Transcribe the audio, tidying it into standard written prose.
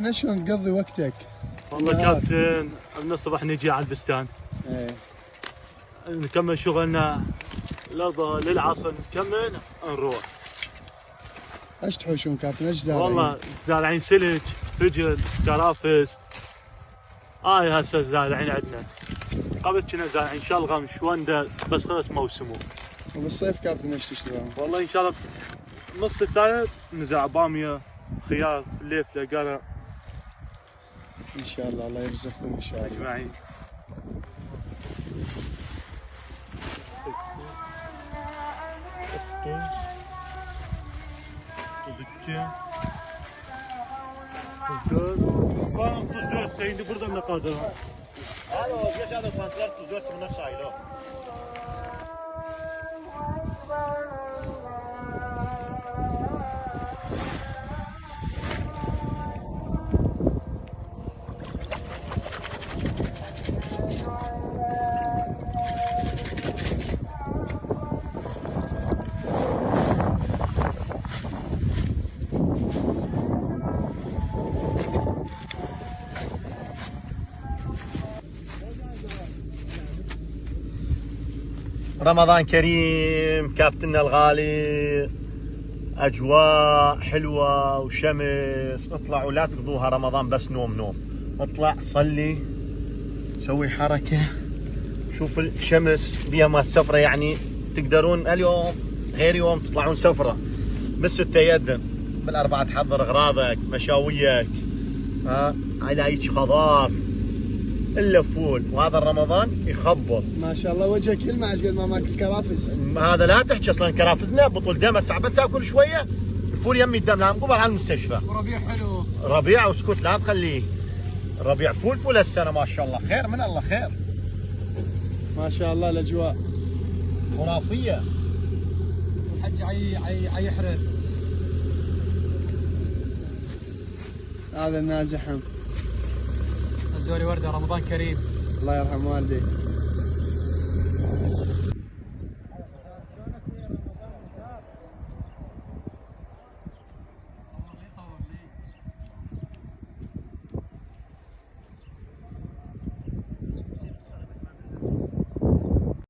الحين شلون تقضي وقتك؟ والله كابتن من الصبح نجي على البستان. ايه. نكمل شغلنا للعصر نكمل نروح. ايش تحوشون كابتن؟ ايش زارعين؟ والله زارعين سلج، فجل، كرافس. هسه زارعين عندنا. قبل كنا زارعين شلغم، شوندة، بس خلص موسمه. وبالصيف كابتن ايش تشتغلون؟ والله ان شاء الله نص الثالث نزرع باميه، خيار، فليفله، قرع. ان شاء الله الله يرزقكم ان شاء الله اجمعين. tuz 4 indi burada ne kadar? Alo, geçen fantiler tuz 4 bunlar sayılı. رمضان كريم كابتننا الغالي، اجواء حلوه وشمس. اطلعوا لا تقضوها رمضان بس نوم نوم، اطلع صلي، سوي حركه، شوف الشمس بيها ما السفره. يعني تقدرون اليوم غير يوم تطلعون سفره بالستة يأذن، بالأربعة تحضر اغراضك مشاويك، على هيك خضار الا فول. وهذا رمضان يخبر ما شاء الله. وجهك يلمع قبل ما ماكل كرافس. هذا لا تحكي اصلا كرافسنا بطل دم. هسه بس اكل شويه الفول يمي الدم لا مقبل على المستشفى. وربيع حلو. ربيع واسكت لا تخليه. ربيع فول هالسنه ما شاء الله. خير من الله خير. ما شاء الله الاجواء خرافيه. الحج عي يحرر. هذا النازحم. الزوري ورده رمضان كريم. الله يرحم والديك.